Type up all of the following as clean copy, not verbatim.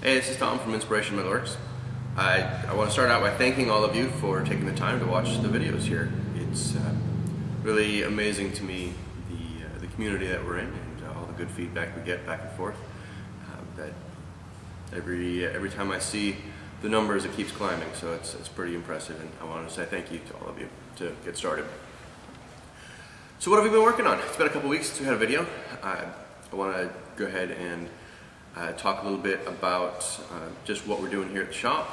Hey, this is Tom from Inspiration Metalworks. I want to start out by thanking all of you for taking the time to watch the videos here. It's really amazing to me the community that we're in and all the good feedback we get back and forth. That every time I see the numbers, it keeps climbing, so it's pretty impressive, and I want to say thank you to all of you to get started. So what have we been working on? It's been a couple weeks since we had a video. I want to go ahead and talk a little bit about just what we're doing here at the shop,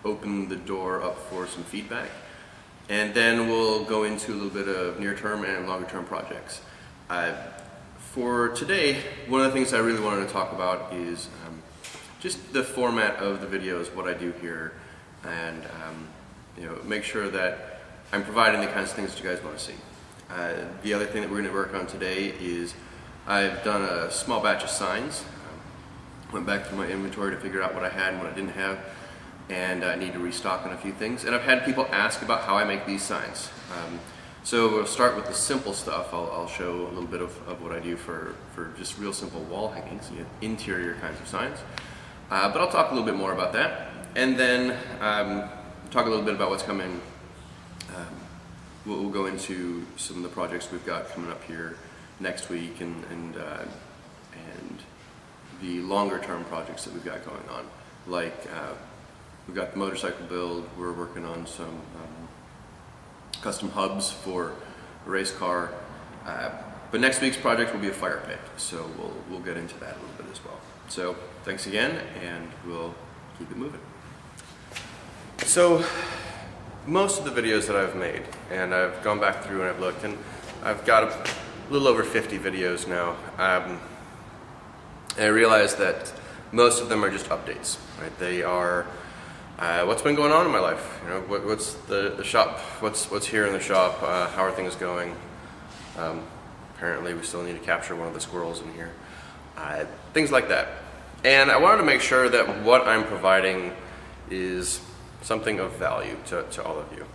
open the door up for some feedback, and then we'll go into a little bit of near-term and longer-term projects. For today, one of the things I really wanted to talk about is just the format of the videos, what I do here, and make sure that I'm providing the kinds of things that you guys want to see. The other thing that we're going to work on today is I've done a small batch of signs. Went back through my inventory to figure out what I had and what I didn't have, and I need to restock on a few things. And I've had people ask about how I make these signs. So we'll start with the simple stuff. I'll show a little bit of what I do for just real simple wall hangings, interior kinds of signs. But I'll talk a little bit more about that, and then talk a little bit about what's coming. We'll go into some of the projects we've got coming up here next week, and the longer term projects that we've got going on. Like we've got the motorcycle build, we're working on some custom hubs for a race car. But next week's project will be a fire pit, so we'll get into that a little bit as well. So thanks again, and we'll keep it moving. So most of the videos that I've made, and I've gone back through and I've looked, and I've got a little over 50 videos now. And I realized that most of them are just updates, right? They are what's been going on in my life. What's the shop? What's here in the shop? How are things going? Apparently, we still need to capture one of the squirrels in here. Things like that. And I wanted to make sure that what I'm providing is something of value to all of you.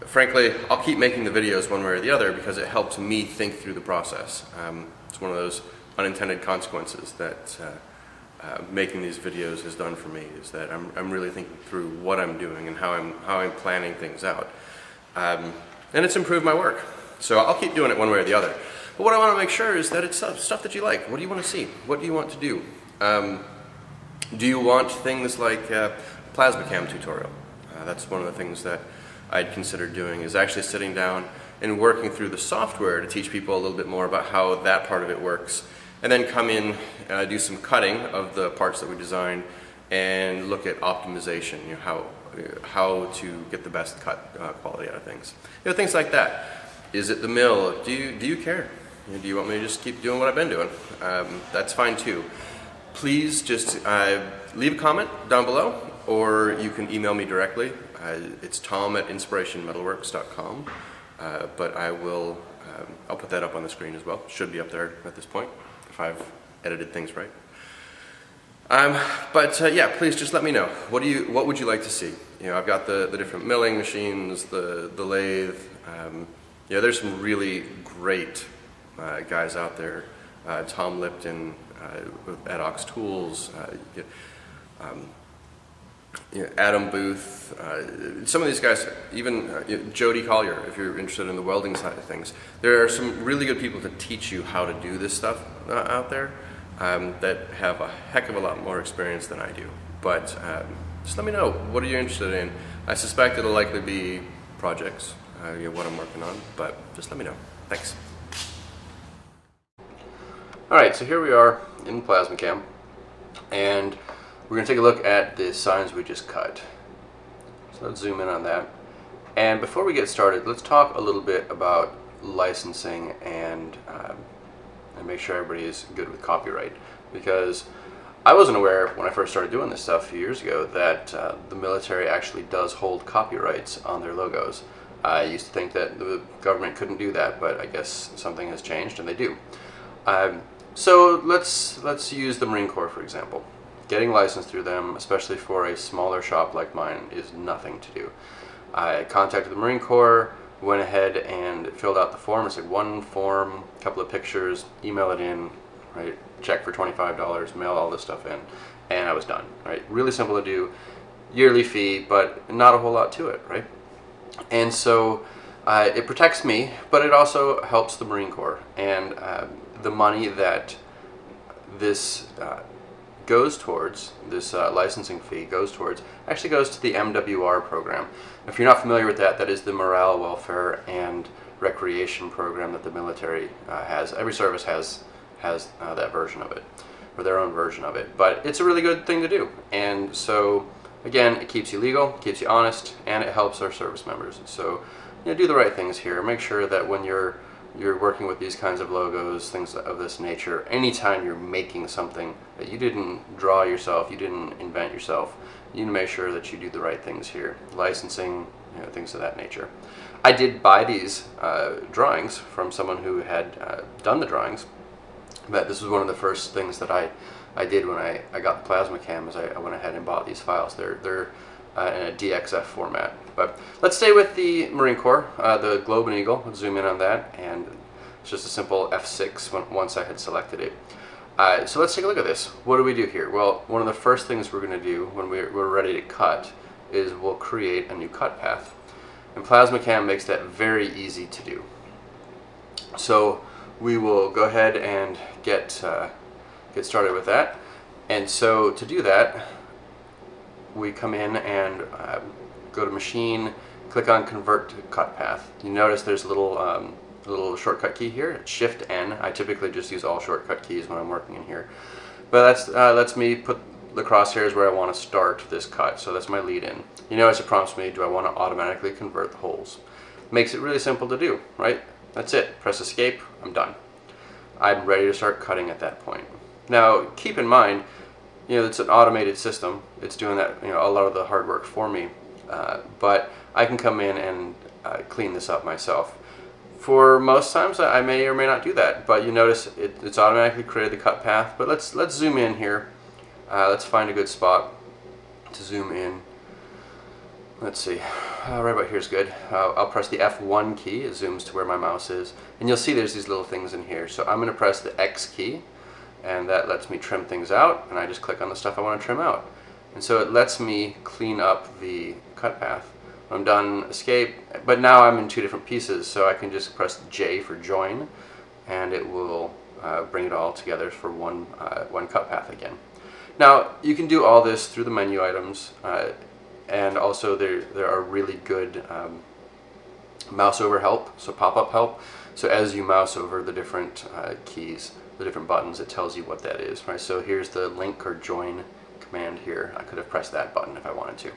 Frankly, I'll keep making the videos one way or the other because it helps me think through the process. It's one of those unintended consequences that making these videos has done for me, is that I'm really thinking through what I'm doing and how I'm planning things out. And it's improved my work. So I'll keep doing it one way or the other. But what I want to make sure is that it's stuff that you like. What do you want to see? What do you want to do? Do you want things like PlasmaCam tutorial? That's one of the things that I'd considered doing, is actually sitting down and working through the software to teach people a little bit more about how that part of it works, and then come in and do some cutting of the parts that we designed and look at optimization, how to get the best cut quality out of things. Things like that. Is it the mill? Do you care? Do you want me to just keep doing what I've been doing? That's fine too. Please just leave a comment down below, or you can email me directly. It's tom@inspirationmetalworks.com, but I'll put that up on the screen as well. Should be up there at this point, if I've edited things right. Yeah, please just let me know. What would you like to see? I've got the different milling machines, the lathe. There's some really great guys out there. Tom Lipton at Ox Tools. Adam Booth, some of these guys, even Jody Collier, if you're interested in the welding side of things. There are some really good people to teach you how to do this stuff out there that have a heck of a lot more experience than I do. But just let me know, what are you interested in? I suspect it'll likely be projects, what I'm working on, but just let me know. Thanks. Alright, so here we are in PlasmaCam, and we're going to take a look at the signs we just cut. So let's zoom in on that. And before we get started, let's talk a little bit about licensing and make sure everybody is good with copyright. Because I wasn't aware when I first started doing this stuff a few years ago that the military actually does hold copyrights on their logos. I used to think that the government couldn't do that, but I guess something has changed and they do. So let's use the Marine Corps for example. Getting licensed through them, especially for a smaller shop like mine, is nothing to do. I contacted the Marine Corps, went ahead and filled out the form. It's like one form, a couple of pictures, email it in, right? Check for $25, mail all this stuff in, and I was done, right? Really simple to do, yearly fee, but not a whole lot to it, right? And so it protects me, but it also helps the Marine Corps, and the money that this goes towards, this licensing fee actually goes to the MWR program. If you're not familiar with that, that is the Morale, Welfare, and Recreation program that the military has. Every service has that version of it, or their own version of it. But it's a really good thing to do. And so, again, it keeps you legal, keeps you honest, and it helps our service members. So, do the right things here. Make sure that when you're working with these kinds of logos, things of this nature, anytime you're making something that you didn't draw yourself, you didn't invent yourself, you need to make sure that you do the right things here. Licensing, things of that nature. I did buy these drawings from someone who had done the drawings, but this was one of the first things that I did when I got the PlasmaCam, is I went ahead and bought these files. They're in a DXF format. But let's stay with the Marine Corps, the Globe and Eagle. Let's zoom in on that, and it's just a simple F6 once I had selected it. So let's take a look at this. What do we do here? Well, one of the first things we're going to do when we're ready to cut is we'll create a new cut path. And PlasmaCam makes that very easy to do. So we will go ahead and get started with that. And so to do that, we come in and go to Machine, click on Convert to Cut Path. You notice there's a little shortcut key here. It's Shift N. I typically just use all shortcut keys when I'm working in here. But that lets me put the crosshairs where I want to start this cut. So that's my lead in. You notice it prompts me, do I want to automatically convert the holes? Makes it really simple to do, right? That's it. Press Escape. I'm done. I'm ready to start cutting at that point. Now, keep in mind, it's an automated system. It's doing that, a lot of the hard work for me. But I can come in and clean this up myself. For most times, I may or may not do that. But you notice it's automatically created the cut path. But let's zoom in here. Let's find a good spot to zoom in. Let's see. Right about here is good. I'll press the F1 key. It zooms to where my mouse is. And you'll see there's these little things in here. So I'm going to press the X key, and that lets me trim things out. And I just click on the stuff I want to trim out. And so it lets me clean up the cut path. When I'm done, Escape. But now I'm in two different pieces, so I can just press J for Join, and it will bring it all together for one cut path again. Now, you can do all this through the menu items. And also there are really good mouse over help, so pop-up help. So as you mouse over the different keys, the different buttons, it tells you what that is, right? So here's the link or join command here. I could have pressed that button if I wanted to.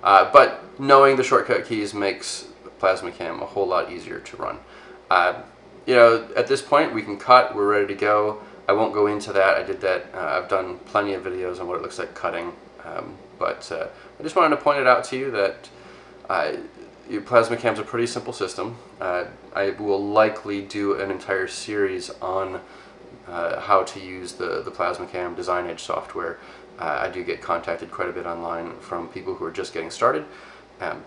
But knowing the shortcut keys makes PlasmaCam a whole lot easier to run. At this point we can cut, we're ready to go. I won't go into that. I did that. I've done plenty of videos on what it looks like cutting. But I just wanted to point it out to you that PlasmaCam is a pretty simple system. I will likely do an entire series on how to use the PlasmaCam Design Edge software. I do get contacted quite a bit online from people who are just getting started.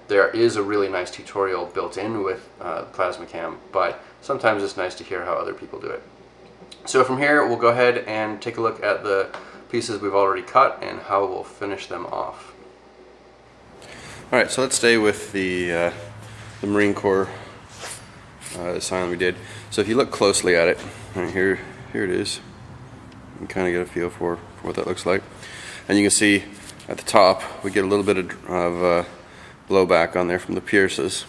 There is a really nice tutorial built in with PlasmaCam, but sometimes it's nice to hear how other people do it. So from here, we'll go ahead and take a look at the pieces we've already cut and how we'll finish them off. Alright, so let's stay with the Marine Corps sign we did. So if you look closely at it, right here it is. You can kind of get a feel for what that looks like. And you can see at the top we get a little bit of blowback on there from the pierces.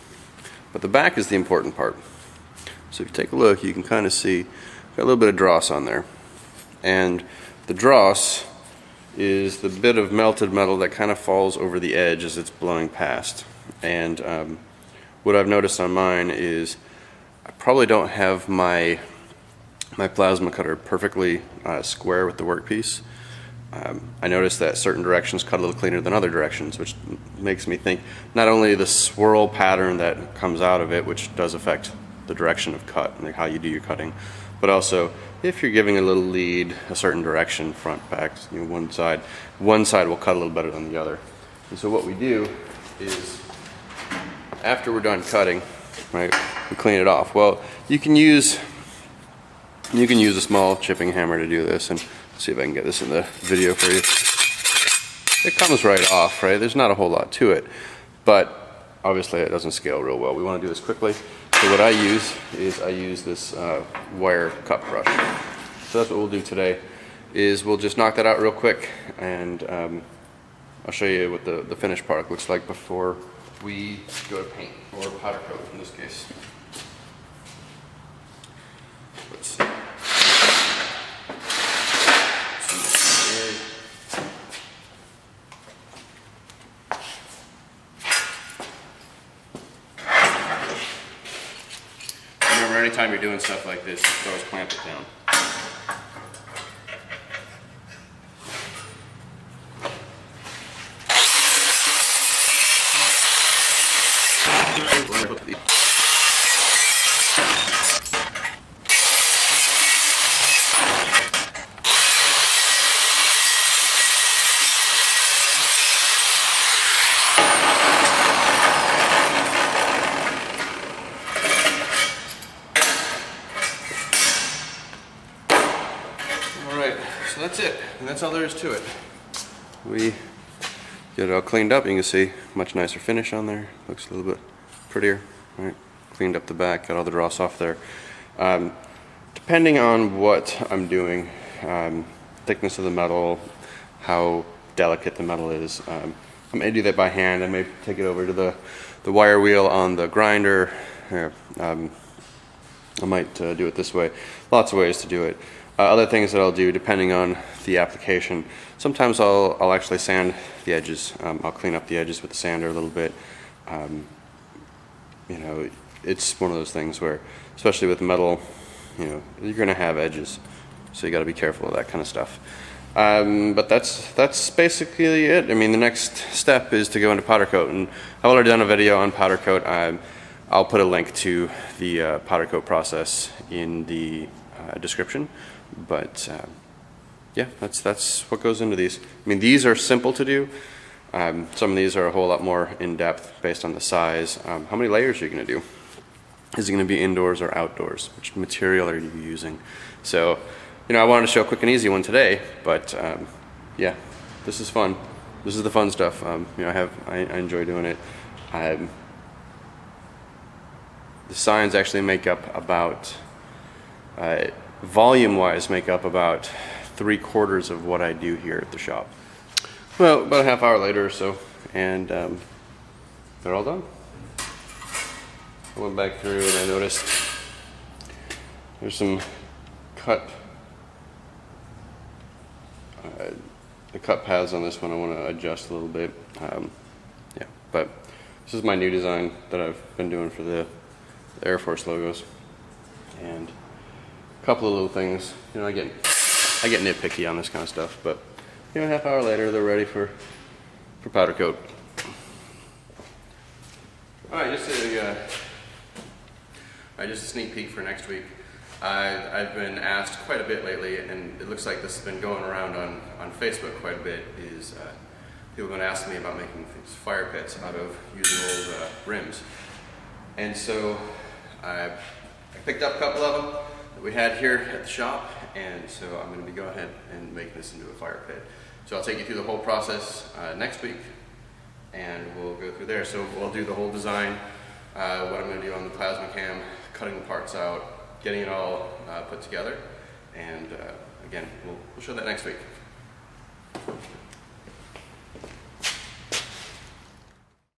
But the back is the important part. So if you take a look, you can kind of see got a little bit of dross on there. And the dross is the bit of melted metal that kind of falls over the edge as it's blowing past. And what I've noticed on mine is I probably don't have my plasma cutter perfectly square with the workpiece. I noticed that certain directions cut a little cleaner than other directions, which makes me think not only the swirl pattern that comes out of it, which does affect the direction of cut and how you do your cutting, but also if you're giving a little lead a certain direction, front, back, one side will cut a little better than the other. And so what we do is, after we're done cutting, right, we clean it off. Well, you can use You can use a small chipping hammer to do this, and see if I can get this in the video for you. It comes right off, right? There's not a whole lot to it, but obviously it doesn't scale real well. We want to do this quickly. So what I use is this wire cut brush. So that's what we'll do today, is we'll just knock that out real quick, and I'll show you what the finished product looks like before we go to paint, or powder coat in this case. Let's see. Remember, anytime you're doing stuff like this, you always clamp it down. So that's it, and that's all there is to it. We get it all cleaned up. You can see much nicer finish on there. Looks a little bit prettier. Right? Cleaned up the back, got all the dross off there. Depending on what I'm doing, thickness of the metal, how delicate the metal is, I may do that by hand. I may take it over to the wire wheel on the grinder. I might do it this way. Lots of ways to do it. Other things that I'll do, depending on the application, sometimes I'll actually sand the edges. I'll clean up the edges with the sander a little bit. You know, it's one of those things where, especially with metal, you know, you're going to have edges, so you got to be careful of that kind of stuff. But that's basically it. I mean, the next step is to go into powder coat, and I've already done a video on powder coat. I'll put a link to the powder coat process in the description. But yeah, that's what goes into these. I mean, these are simple to do. Some of these are a whole lot more in depth based on the size. How many layers are you going to do? Is it going to be indoors or outdoors? Which material are you using? So, you know, I wanted to show a quick and easy one today, but yeah, this is fun. This is the fun stuff. You know, I enjoy doing it. The signs actually make up about volume-wise, make up about 3/4 of what I do here at the shop. Well, about a half hour later or so, and they're all done. I went back through and I noticed there's some the cut paths on this one I want to adjust a little bit. Yeah, but this is my new design that I've been doing for the Air Force logos, and a couple of little things. You know, I get nitpicky on this kind of stuff, but you know, a half hour later they're ready for powder coat. All right, just a sneak peek for next week. I've been asked quite a bit lately, and it looks like this has been going around on Facebook quite a bit, is people have been asking me about making these fire pits out of using old rims. And so I picked up a couple of them that we had here at the shop, and so I'm going to be going ahead and making this into a fire pit. So I'll take you through the whole process next week, and we'll go through there. So we'll do the whole design, what I'm going to do on the PlasmaCam, cutting the parts out, getting it all put together, and again, we'll show that next week.